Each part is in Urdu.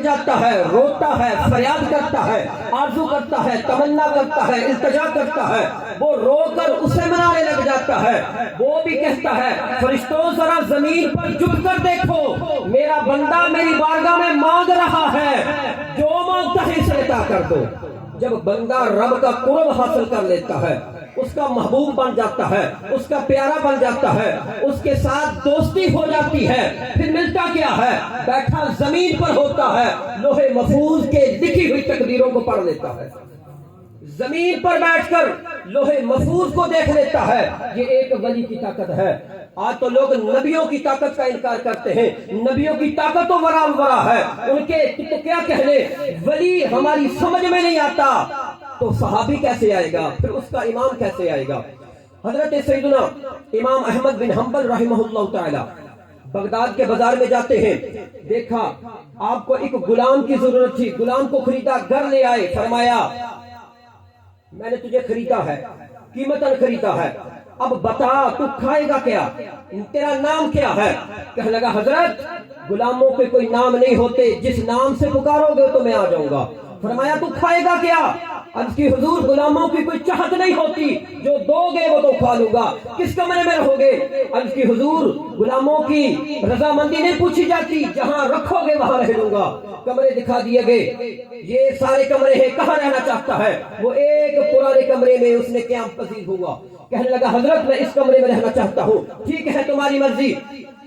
جاتا ہے، روتا ہے، فریاد کرتا ہے، آرزو کرتا ہے، تمنا کرتا ہے، التجا کرتا ہے، وہ رو کر اسے منانے لگ جاتا ہے۔ وہ بھی کہتا ہے فرشتوں ذرا زمین پر جھک کر دیکھو، میرا بندہ میری بارگاہ میں مانگ رہا ہے، جو مانگتا ہے اسے عطا کر دو۔ جب بندہ رب کا قرب حاصل کر لیتا ہے، اس کا محبوب بن جاتا ہے، اس کا پیارا بن جاتا ہے، اس کے ساتھ دوستی ہو جاتی ہے، پھر ملتا کیا ہے؟ بیٹھا زمین پر ہوتا ہے، لوہے محفوظ کے لکھی ہوئی تقدیروں کو پڑھ لیتا ہے، زمین پر بیٹھ کر لوہے محفوظ کو دیکھ لیتا ہے۔ یہ ایک ولی کی طاقت ہے۔ آج تو لوگ نبیوں کی طاقت کا انکار کرتے ہیں، نبیوں کی طاقت تو ورا ہے، ان کے تو کیا کہنے، ولی ہماری سمجھ میں نہیں آتا، تو صحابی کیسے آئے گا، پھر اس کا امام کیسے آئے گا؟ حضرت سیدنا امام احمد بن حنبل رحمہ اللہ تعالی بغداد کے بازار میں جاتے ہیں، دیکھا آپ کو ایک غلام کی ضرورت تھی، غلام کو خریدا، گھر لے آئے، فرمایا میں نے تجھے خریدا ہے، قیمتاً خریدا ہے، اب بتا تو کھائے گا کیا، تیرا نام کیا ہے؟ کہنے لگا حضرت غلاموں کے کوئی نام نہیں ہوتے، جس نام سے پکارو گے تو میں آ جاؤں گا۔ فرمایا تو کھائے گا کیا؟ عرض کی حضور غلاموں کی کوئی چاہت نہیں ہوتی، جو دو گے وہ تو کھا لوں گا، کس کمرے میں رہو گے؟ عرض کی حضور غلاموں کی رضامندی نہیں پوچھی جاتی، جہاں رکھو گے وہاں رہ لوں گا۔ کمرے دکھا دیے گئے، یہ سارے کمرے ہیں، کہاں رہنا چاہتا ہے؟ وہ ایک پرانے کمرے میں اس نے قیام پذیر ہوا، کہنے لگا حضرت میں اس کمرے میں رہنا چاہتا ہوں۔ ٹھیک ہے تمہاری مرضی۔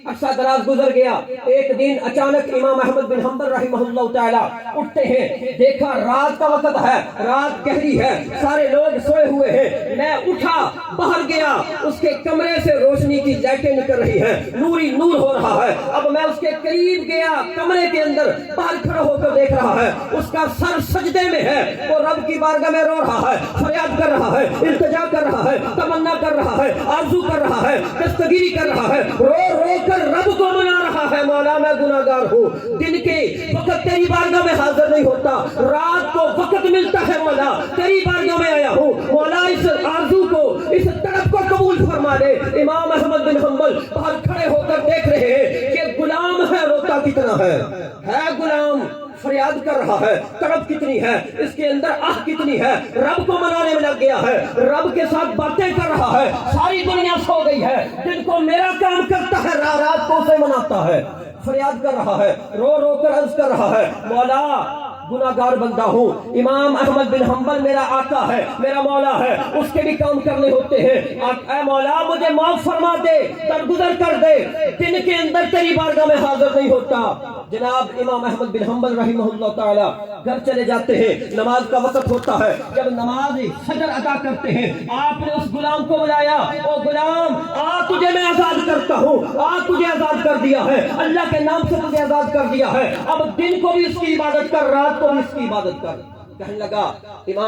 عرصہ دراز گزر گیا، ایک دن اچانک امام احمد بن حنبل رحمہ اللہ تعالی اٹھتے ہیں، دیکھا رات کا وقت ہے، رات گہری ہے، سارے لوگ سوئے ہوئے ہیں، میں اٹھا باہر گیا، اس کے کمرے سے روشنی کی لائٹیں نکل رہی ہیں، نوری نور ہو رہا ہے، اب میں اس کے قریب گیا، کمرے کے اندر باہر کھڑا ہو کر دیکھ رہا ہے، اس کا سر سجدے میں ہے، وہ رب کی بارگاہ میں رو رہا ہے، فریاد کر رہا ہے، التجا کر رہا ہے، تمنا کر رہا ہے، آرزو کر رہا ہے، دستگیری کر رہا ہے، رو رو کر رب کو منا رہا ہے، مولا میں گناہگار ہوں، دن کے وقت تیری بارگاہ میں حاضر نہیں ہوتا، رات کو وقت ملتا ہے، مولا تیری بارگاہ میں آیا ہوں، مولا اس آرزو کو، اس طلب کو قبول فرما دے۔ امام احمد بن حنبل باہر کھڑے ہو کر دیکھ رہے ہیں کہ غلام ہے، روتا کتنا ہے غلام، فریاد کر رہا ہے، تڑپ کتنی ہے، اس کے اندر آہ کتنی ہے، رب کو منانے میں لگ گیا ہے، رب کے ساتھ باتیں کر رہا ہے، ساری دنیا سو گئی ہے، دن کو میرا کام کرتا ہے، رات کو اسے مناتا ہے، فریاد کر رہا ہے، رو رو کر عرض کر رہا ہے مولا گناہگار بندہ ہوں، امام احمد بن حنبل میرا آقا ہے، میرا مولا ہے، اس کے بھی کام کرنے ہوتے ہیں، اے مولا مجھے معاف فرما دے، درگزر کر دے، دن کے اندر تیری بارگاہ میں حاضر نہیں ہوتا۔ جناب امام احمد بن حنبل رحمہ اللہ تعالی گھر چلے جاتے ہیں، نماز کا وقت ہوتا ہے، جب نماز فجر ادا کرتے ہیں، آپ نے اس غلام کو بلایا، او غلام آ تجھے میں آزاد کرتا ہوں، آ تجھے آزاد کر دیا ہے، اللہ کے نام سے تجھے آزاد کر دیا ہے، اب دن کو بھی اس کی عبادت کر، رات کو بھی اس کی عبادت کر۔ کہنے لگا امام